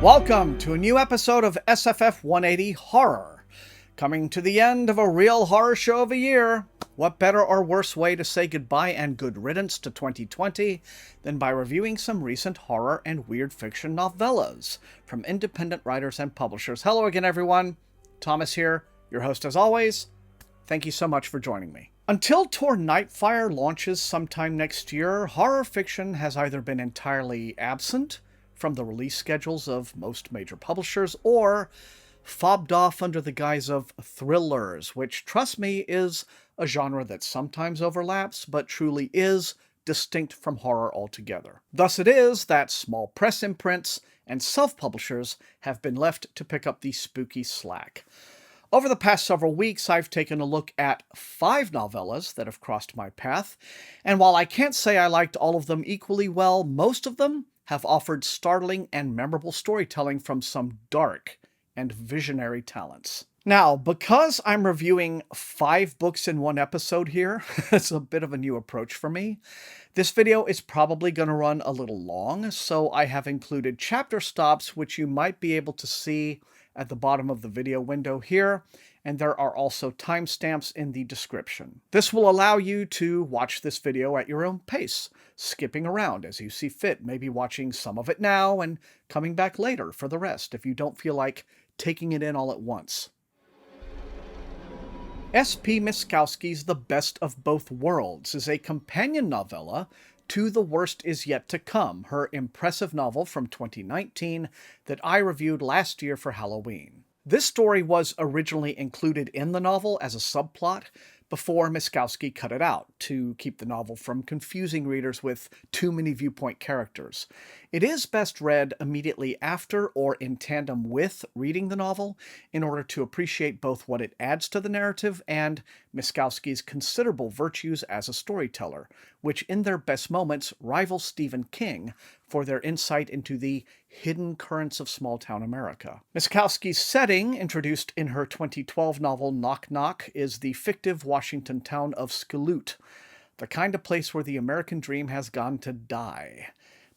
Welcome to a new episode of SFF180 Horror. Coming to the end of a real horror show of a year, what better or worse way to say goodbye and good riddance to 2020 than by reviewing some recent horror and weird fiction novellas from independent writers and publishers. Hello again, everyone. Thomas here, your host as always. Thank you so much for joining me. Until Tor Nightfire launches sometime next year, horror fiction has either been entirely absent from the release schedules of most major publishers, or fobbed off under the guise of thrillers, which, trust me, is a genre that sometimes overlaps, but truly is distinct from horror altogether. Thus it is that small press imprints and self-publishers have been left to pick up the spooky slack. Over the past several weeks, I've taken a look at 5 novellas that have crossed my path, and while I can't say I liked all of them equally well, most of them have offered startling and memorable storytelling from some dark and visionary talents. Now, because I'm reviewing 5 books in one episode here, it's a bit of a new approach for me. This video is probably going to run a little long, so I have included chapter stops, which you might be able to see at the bottom of the video window here, and there are also timestamps in the description. This will allow you to watch this video at your own pace, skipping around as you see fit, maybe watching some of it now and coming back later for the rest if you don't feel like taking it in all at once. S.P. Miskowski's The Best of Both Worlds is a companion novella to The Worst Is Yet to Come, her impressive novel from 2019 that I reviewed last year for Halloween. This story was originally included in the novel as a subplot before Miskowski cut it out to keep the novel from confusing readers with too many viewpoint characters. It is best read immediately after or in tandem with reading the novel in order to appreciate both what it adds to the narrative and Miskowski's considerable virtues as a storyteller, which in their best moments rival Stephen King for their insight into the hidden currents of small-town America. Miskowski's setting, introduced in her 2012 novel Knock Knock, is the fictive Washington town of Skilloot, the kind of place where the American dream has gone to die.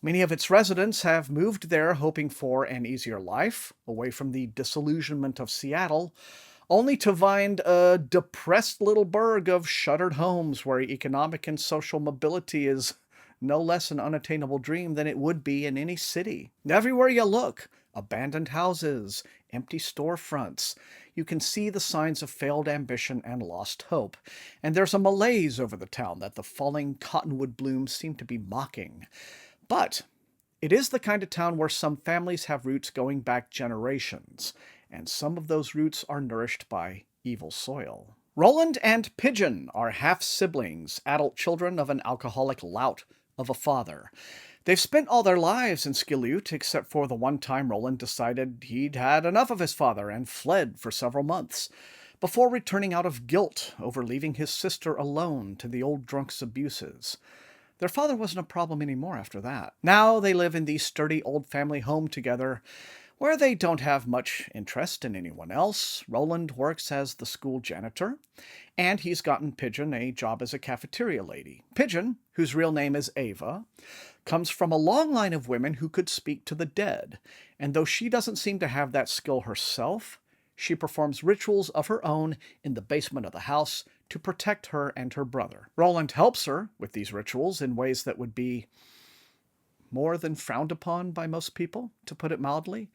Many of its residents have moved there hoping for an easier life, away from the disillusionment of Seattle, only to find a depressed little burg of shuttered homes where economic and social mobility is no less an unattainable dream than it would be in any city. Everywhere you look, abandoned houses, empty storefronts, you can see the signs of failed ambition and lost hope. And there's a malaise over the town that the falling cottonwood blooms seem to be mocking. But it is the kind of town where some families have roots going back generations, and some of those roots are nourished by evil soil. Roland and Pigeon are half-siblings, adult children of an alcoholic lout of a father. They've spent all their lives in Skilloot, except for the one time Roland decided he'd had enough of his father and fled for several months, before returning out of guilt over leaving his sister alone to the old drunk's abuses. Their father wasn't a problem anymore after that. Now they live in the sturdy old family home together, where they don't have much interest in anyone else. Roland works as the school janitor, and he's gotten Pigeon a job as a cafeteria lady. Pigeon, whose real name is Ava, comes from a long line of women who could speak to the dead, and though she doesn't seem to have that skill herself, she performs rituals of her own in the basement of the house to protect her and her brother. Roland helps her with these rituals in ways that would be more than frowned upon by most people, to put it mildly.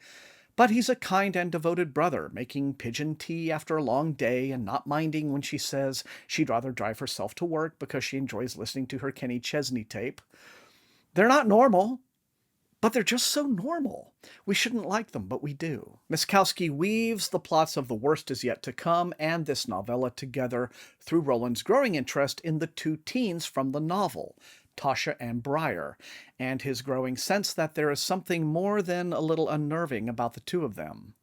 But he's a kind and devoted brother, making Pigeon tea after a long day and not minding when she says she'd rather drive herself to work because she enjoys listening to her Kenny Chesney tape. They're not normal, but they're just so normal. We shouldn't like them, but we do. Miskowski weaves the plots of The Worst Is Yet to Come and this novella together through Roland's growing interest in the 2 teens from the novel, Tasha and Briar, and his growing sense that there is something more than a little unnerving about the 2 of them.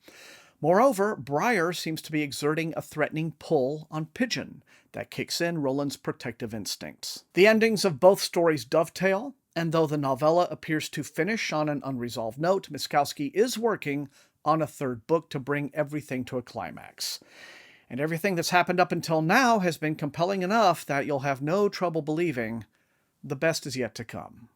Moreover, Briar seems to be exerting a threatening pull on Pigeon that kicks in Roland's protective instincts. The endings of both stories dovetail, and though the novella appears to finish on an unresolved note, Miskowski is working on a 3rd book to bring everything to a climax. And everything that's happened up until now has been compelling enough that you'll have no trouble believing the best is yet to come.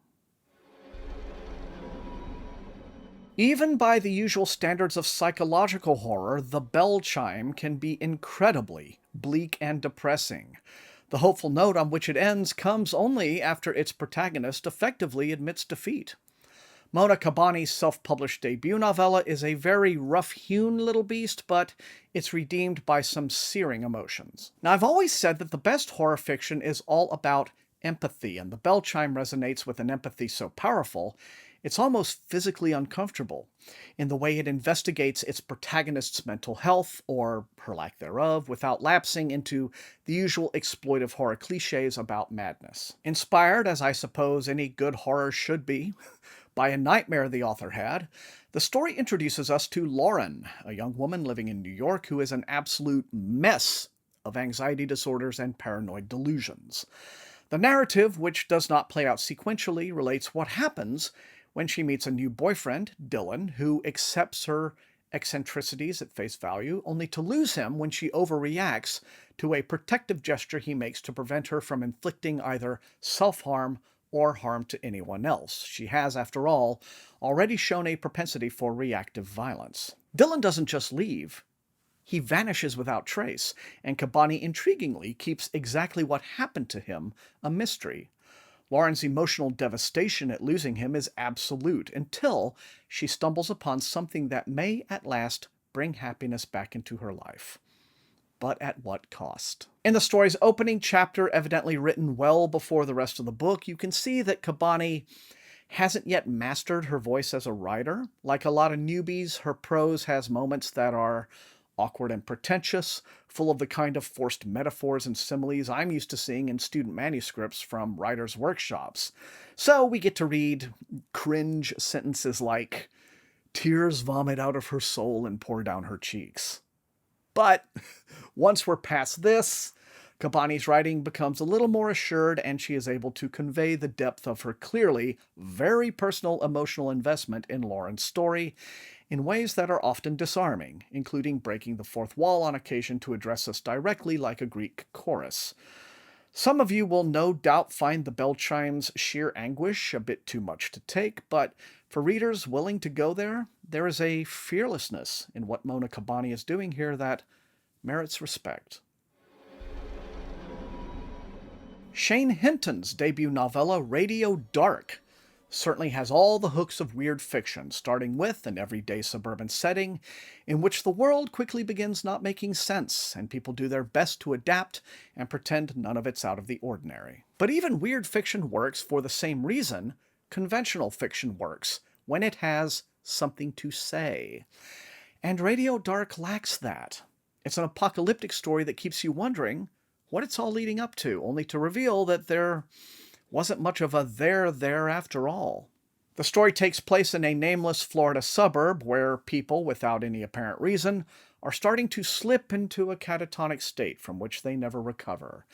Even by the usual standards of psychological horror, The Bell Chime can be incredibly bleak and depressing. The hopeful note on which it ends comes only after its protagonist effectively admits defeat. Mona Kabbani's self-published debut novella is a very rough-hewn little beast, but it's redeemed by some searing emotions. Now, I've always said that the best horror fiction is all about empathy, and The Bell Chime resonates with an empathy so powerful, it's almost physically uncomfortable in the way it investigates its protagonist's mental health, or her lack thereof, without lapsing into the usual exploitive horror cliches about madness. Inspired, as I suppose any good horror should be, by a nightmare the author had, the story introduces us to Laurel, a young woman living in New York who is an absolute mess of anxiety disorders and paranoid delusions. The narrative, which does not play out sequentially, relates what happens when she meets a new boyfriend, Dylan, who accepts her eccentricities at face value, only to lose him when she overreacts to a protective gesture he makes to prevent her from inflicting either self-harm or harm to anyone else. She has, after all, already shown a propensity for reactive violence. Dylan doesn't just leave. He vanishes without trace, and Kabbani intriguingly keeps exactly what happened to him a mystery. Lauren's emotional devastation at losing him is absolute until she stumbles upon something that may at last bring happiness back into her life. But at what cost? In the story's opening chapter, evidently written well before the rest of the book, you can see that Kabbani hasn't yet mastered her voice as a writer. Like a lot of newbies, her prose has moments that are awkward and pretentious, full of the kind of forced metaphors and similes I'm used to seeing in student manuscripts from writers' workshops. So we get to read cringe sentences like, "Tears vomit out of her soul and pour down her cheeks." But once we're past this, Kabbani's writing becomes a little more assured, and she is able to convey the depth of her clearly very personal emotional investment in Lauren's story in ways that are often disarming, including breaking the fourth wall on occasion to address us directly like a Greek chorus. Some of you will no doubt find the bell chime's sheer anguish a bit too much to take, but for readers willing to go there, there is a fearlessness in what Mona Kabbani is doing here that merits respect. Shane Hinton's debut novella, Radio Dark, certainly has all the hooks of weird fiction, starting with an everyday suburban setting in which the world quickly begins not making sense, and people do their best to adapt and pretend none of it's out of the ordinary. But even weird fiction works for the same reason conventional fiction works, when it has something to say. And Radio Dark lacks that. It's an apocalyptic story that keeps you wondering what it's all leading up to, only to reveal that there wasn't much of a there after all. The story takes place in a nameless Florida suburb where people, without any apparent reason, are starting to slip into a catatonic state from which they never recover.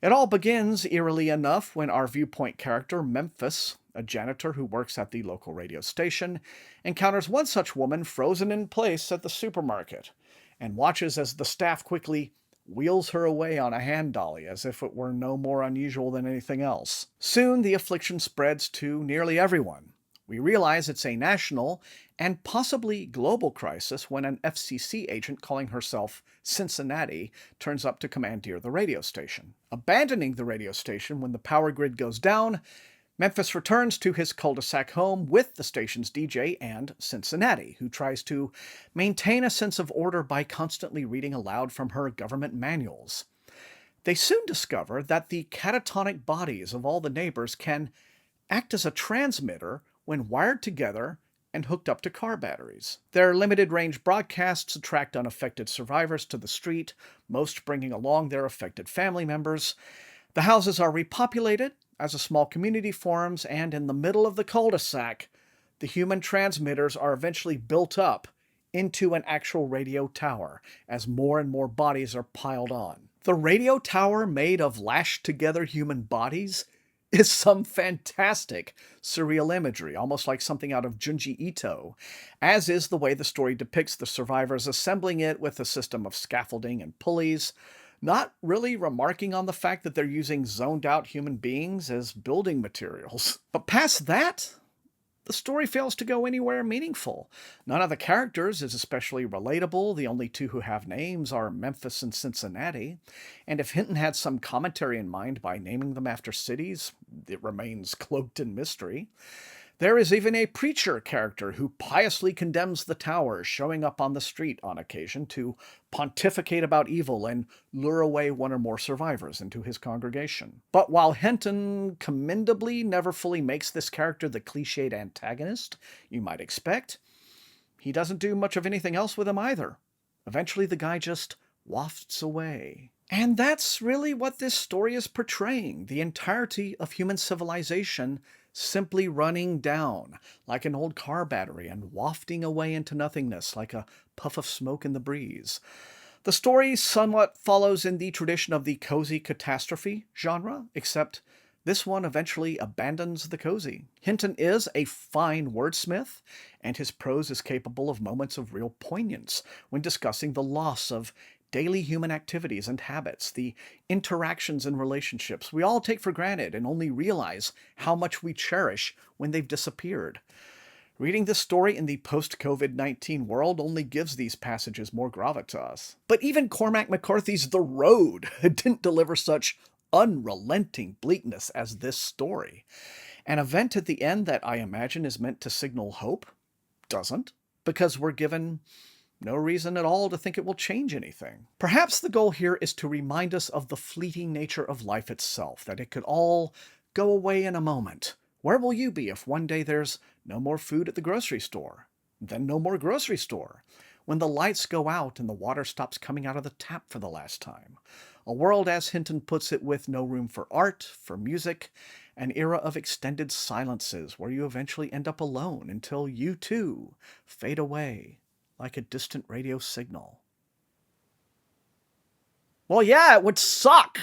It all begins, eerily enough, when our viewpoint character, Memphis, a janitor who works at the local radio station, encounters one such woman frozen in place at the supermarket, and watches as the staff quickly wheels her away on a hand dolly as if it were no more unusual than anything else. Soon the affliction spreads to nearly everyone. We realize it's a national and possibly global crisis when an FCC agent calling herself Cincinnati turns up to commandeer the radio station. Abandoning the radio station when the power grid goes down, Memphis returns to his cul-de-sac home with the station's DJ and Cincinnati, who tries to maintain a sense of order by constantly reading aloud from her government manuals. They soon discover that the catatonic bodies of all the neighbors can act as a transmitter when wired together and hooked up to car batteries. Their limited-range broadcasts attract unaffected survivors to the street, most bringing along their affected family members. The houses are repopulated as a small community forms, and in the middle of the cul-de-sac, the human transmitters are eventually built up into an actual radio tower as more and more bodies are piled on. The radio tower made of lashed-together human bodies is some fantastic surreal imagery, almost like something out of Junji Ito, as is the way the story depicts the survivors assembling it with a system of scaffolding and pulleys, not really remarking on the fact that they're using zoned-out human beings as building materials. But past that, the story fails to go anywhere meaningful. None of the characters is especially relatable. The only two who have names are Memphis and Cincinnati. And if Hinton had some commentary in mind by naming them after cities, it remains cloaked in mystery. There is even a preacher character who piously condemns the tower, showing up on the street on occasion to pontificate about evil and lure away one or more survivors into his congregation. But while Hinton commendably never fully makes this character the cliched antagonist you might expect, he doesn't do much of anything else with him either. Eventually the guy just wafts away. And that's really what this story is portraying, the entirety of human civilization simply running down like an old car battery and wafting away into nothingness like a puff of smoke in the breeze. The story somewhat follows in the tradition of the cozy catastrophe genre, except this one eventually abandons the cozy. Hinton is a fine wordsmith, and his prose is capable of moments of real poignance when discussing the loss of daily human activities and habits, the interactions and relationships we all take for granted and only realize how much we cherish when they've disappeared. Reading this story in the post-COVID-19 world only gives these passages more gravitas. But even Cormac McCarthy's The Road didn't deliver such unrelenting bleakness as this story. An event at the end that I imagine is meant to signal hope doesn't, because we're given no reason at all to think it will change anything. Perhaps the goal here is to remind us of the fleeting nature of life itself, that it could all go away in a moment. Where will you be if one day there's no more food at the grocery store? Then no more grocery store. When the lights go out and the water stops coming out of the tap for the last time. A world, as Hinton puts it, with no room for art, for music, an era of extended silences where you eventually end up alone until you too fade away like a distant radio signal. Well, yeah, it would suck.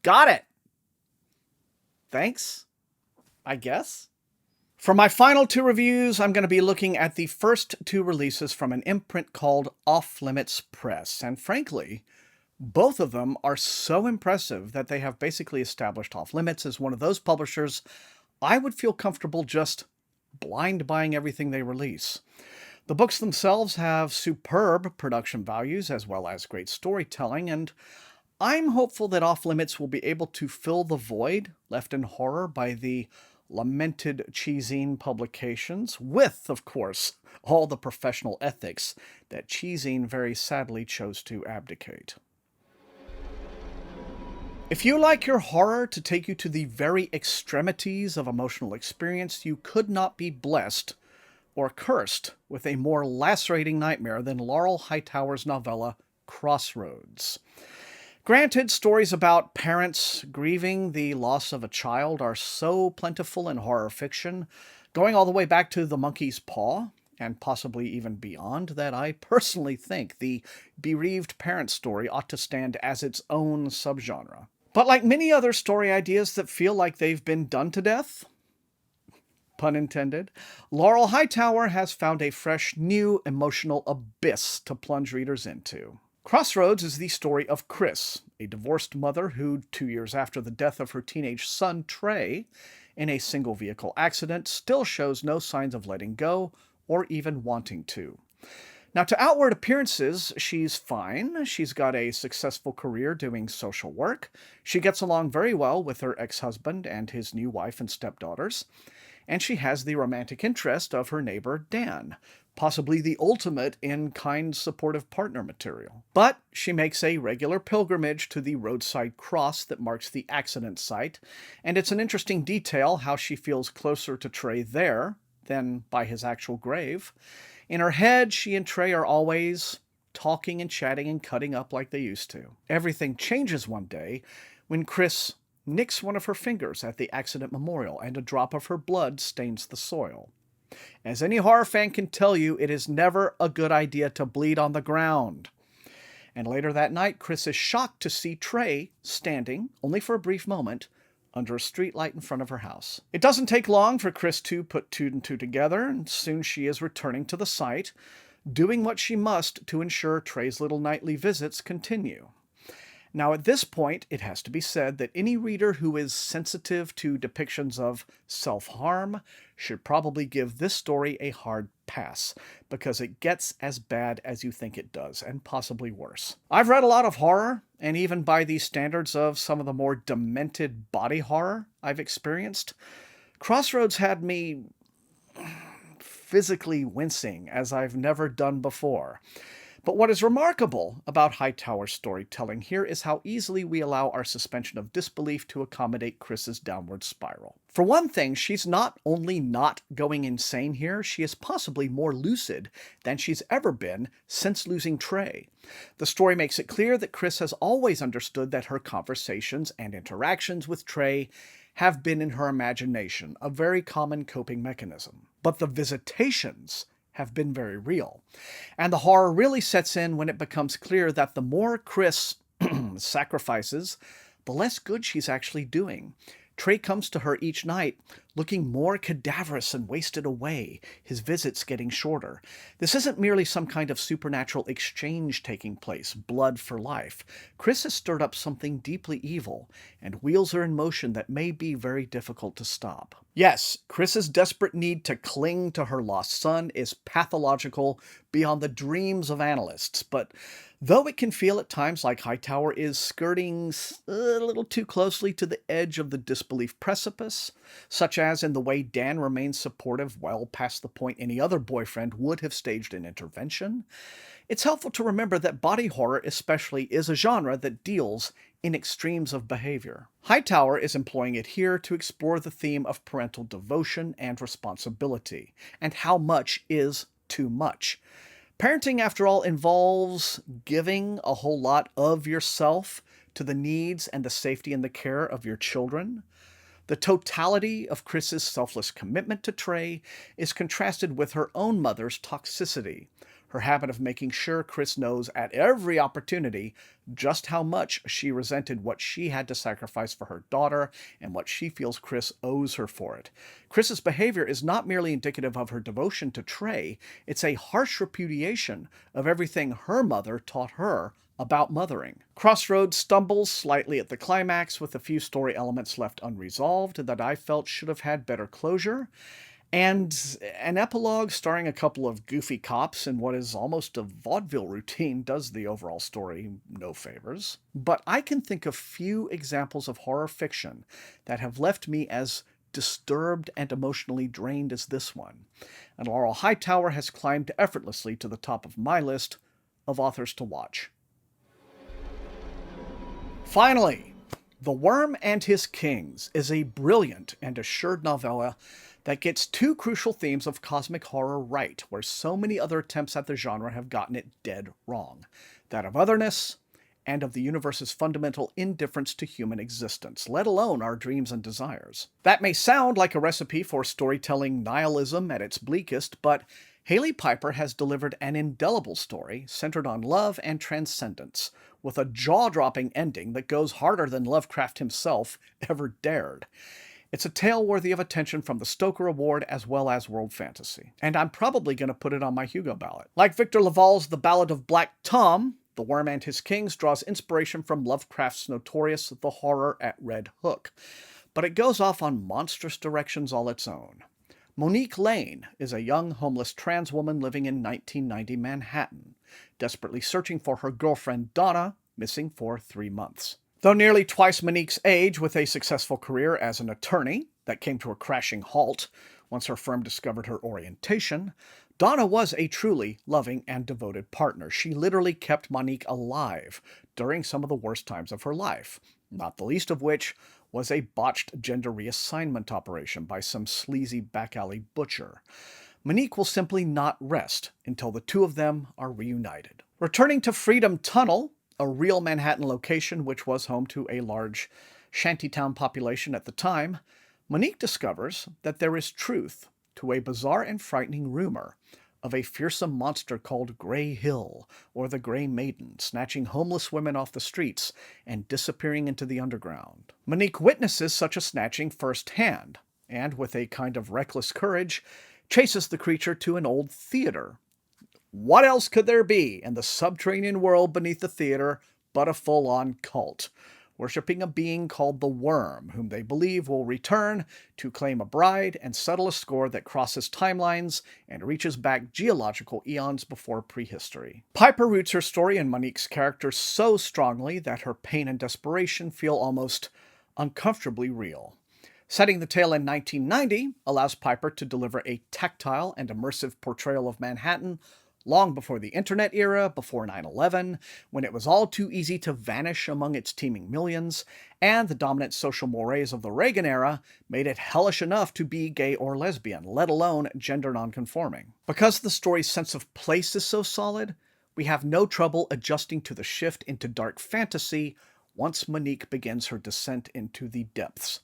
Got it. Thanks, I guess. For my final two reviews, I'm going to be looking at the first two releases from an imprint called Off Limits Press. And frankly, both of them are so impressive that they have basically established Off Limits as one of those publishers I would feel comfortable just blind buying everything they release. The books themselves have superb production values as well as great storytelling, and I'm hopeful that Off Limits will be able to fill the void left in horror by the lamented Cheezine publications, with, of course, all the professional ethics that Cheezine very sadly chose to abdicate. If you like your horror to take you to the very extremities of emotional experience, you could not be blessed or cursed with a more lacerating nightmare than Laurel Hightower's novella CROSSROADS. Granted, stories about parents grieving the loss of a child are so plentiful in horror fiction, going all the way back to The Monkey's Paw, and possibly even beyond, that I personally think the bereaved parent story ought to stand as its own subgenre. But like many other story ideas that feel like they've been done to death, pun intended, Laurel Hightower has found a fresh, new emotional abyss to plunge readers into. CROSSROADS is the story of Chris, a divorced mother who, 2 years after the death of her teenage son, Trey, in a single-vehicle accident, still shows no signs of letting go or even wanting to. Now, to outward appearances, she's fine. She's got a successful career doing social work. She gets along very well with her ex-husband and his new wife and stepdaughters. And she has the romantic interest of her neighbor, Dan, possibly the ultimate in kind, supportive partner material. But she makes a regular pilgrimage to the roadside cross that marks the accident site, and it's an interesting detail how she feels closer to Trey there than by his actual grave. In her head, she and Trey are always talking and chatting and cutting up like they used to. Everything changes one day when Chris nicks one of her fingers at the accident memorial, and a drop of her blood stains the soil. As any horror fan can tell you, it is never a good idea to bleed on the ground. And later that night, Chris is shocked to see Trey standing, only for a brief moment, under a streetlight in front of her house. It doesn't take long for Chris to put two and two together, and soon she is returning to the site, doing what she must to ensure Trey's little nightly visits continue. Now, at this point, it has to be said that any reader who is sensitive to depictions of self-harm should probably give this story a hard pass, because it gets as bad as you think it does, and possibly worse. I've read a lot of horror, and even by the standards of some of the more demented body horror I've experienced, CROSSROADS had me physically wincing as I've never done before. But what is remarkable about Hightower's storytelling here is how easily we allow our suspension of disbelief to accommodate Chris's downward spiral. For one thing, she's not only not going insane here, she is possibly more lucid than she's ever been since losing Trey. The story makes it clear that Chris has always understood that her conversations and interactions with Trey have been in her imagination, a very common coping mechanism. But the visitations have been very real. And the horror really sets in when it becomes clear that the more Chris sacrifices, the less good she's actually doing. Trey comes to her each night looking more cadaverous and wasted away, his visits getting shorter. This isn't merely some kind of supernatural exchange taking place, blood for life. Chris has stirred up something deeply evil, and wheels are in motion that may be very difficult to stop. Yes, Chris's desperate need to cling to her lost son is pathological beyond the dreams of analysts, but though it can feel at times like Hightower is skirting a little too closely to the edge of the disbelief precipice, such as in the way Dan remains supportive well past the point any other boyfriend would have staged an intervention, it's helpful to remember that body horror especially is a genre that deals in extremes of behavior. Hightower is employing it here to explore the theme of parental devotion and responsibility, and how much is too much. Parenting, after all, involves giving a whole lot of yourself to the needs and the safety and the care of your children. The totality of Chris's selfless commitment to Trey is contrasted with her own mother's toxicity, her habit of making sure Chris knows at every opportunity just how much she resented what she had to sacrifice for her daughter and what she feels Chris owes her for it. Chris's behavior is not merely indicative of her devotion to Trey, it's a harsh repudiation of everything her mother taught her about mothering. CROSSROADS stumbles slightly at the climax with a few story elements left unresolved that I felt should have had better closure, and an epilogue starring a couple of goofy cops in what is almost a vaudeville routine does the overall story no favors. But I can think of few examples of horror fiction that have left me as disturbed and emotionally drained as this one, and Laurel Hightower has climbed effortlessly to the top of my list of authors to watch. Finally, The Worm and His Kings is a brilliant and assured novella that gets two crucial themes of cosmic horror right, where so many other attempts at the genre have gotten it dead wrong. That of otherness, and of the universe's fundamental indifference to human existence, let alone our dreams and desires. That may sound like a recipe for storytelling nihilism at its bleakest, but Hailey Piper has delivered an indelible story centered on love and transcendence, with a jaw-dropping ending that goes harder than Lovecraft himself ever dared. It's a tale worthy of attention from the Stoker Award as well as World Fantasy, and I'm probably going to put it on my Hugo ballot. Like Victor Laval's The Ballad of Black Tom, The Worm and His Kings draws inspiration from Lovecraft's notorious The Horror at Red Hook, but it goes off on monstrous directions all its own. Monique Lane is a young homeless trans woman living in 1990 Manhattan, desperately searching for her girlfriend Donna, missing for 3 months. Though nearly twice Monique's age, with a successful career as an attorney that came to a crashing halt once her firm discovered her orientation, Donna was a truly loving and devoted partner. She literally kept Monique alive during some of the worst times of her life, not the least of which was a botched gender reassignment operation by some sleazy back-alley butcher. Monique will simply not rest until the two of them are reunited. Returning to Freedom Tunnel, a real Manhattan location which was home to a large shantytown population at the time, Monique discovers that there is truth to a bizarre and frightening rumor of a fearsome monster called Grey Hill, or the Grey Maiden, snatching homeless women off the streets and disappearing into the underground. Monique witnesses such a snatching firsthand, and with a kind of reckless courage, chases the creature to an old theater. What else could there be in the subterranean world beneath the theater but a full-on cult, worshipping a being called the Worm, whom they believe will return to claim a bride and settle a score that crosses timelines and reaches back geological eons before prehistory. Piper roots her story in Monique's character so strongly that her pain and desperation feel almost uncomfortably real. Setting the tale in 1990 allows Piper to deliver a tactile and immersive portrayal of Manhattan long before the internet era, before 9/11, when it was all too easy to vanish among its teeming millions, and the dominant social mores of the Reagan era made it hellish enough to be gay or lesbian, let alone gender nonconforming. Because the story's sense of place is so solid, we have no trouble adjusting to the shift into dark fantasy once Monique begins her descent into the depths.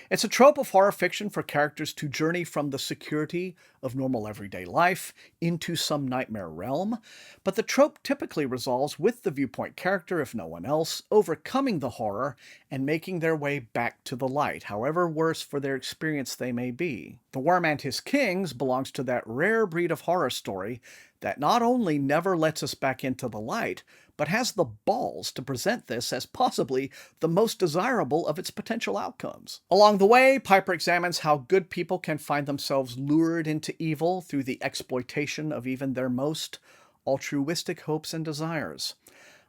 It's a trope of horror fiction for characters to journey from the security of normal everyday life into some nightmare realm, but the trope typically resolves with the viewpoint character, if no one else, overcoming the horror and making their way back to the light, however worse for their experience they may be. The Worm and His Kings belongs to that rare breed of horror story that not only never lets us back into the light, but has the balls to present this as possibly the most desirable of its potential outcomes. Along the way, Piper examines how good people can find themselves lured into evil through the exploitation of even their most altruistic hopes and desires.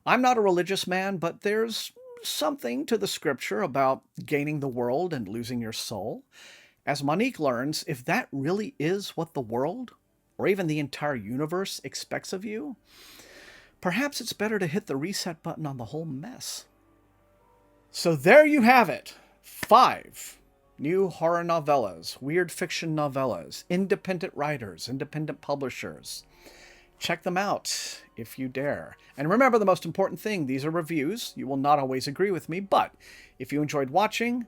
I'm not a religious man, but there's something to the scripture about gaining the world and losing your soul. As Monique learns, if that really is what the world, or even the entire universe, expects of you, perhaps it's better to hit the reset button on the whole mess. So there you have it. 5 new horror novellas, weird fiction novellas, independent writers, independent publishers. Check them out if you dare. And remember the most important thing, these are reviews. You will not always agree with me, but if you enjoyed watching,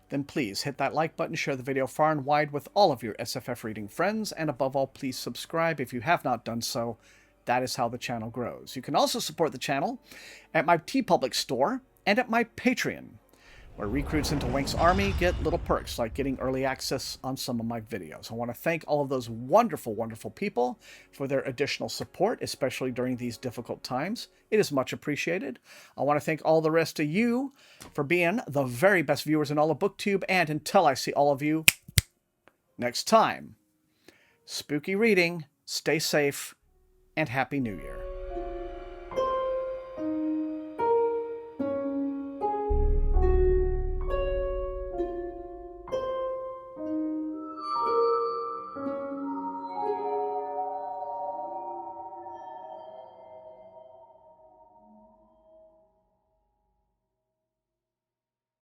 then please hit that like button, share the video far and wide with all of your SFF reading friends, and above all, please subscribe if you have not done so. That is how the channel grows. You can also support the channel at my TeePublic store and at my Patreon, where recruits into Wink's Army get little perks like getting early access on some of my videos. I want to thank all of those wonderful, wonderful people for their additional support, especially during these difficult times. It is much appreciated. I want to thank all the rest of you for being the very best viewers in all of BookTube, and until I see all of you next time, spooky reading, stay safe, and Happy New Year.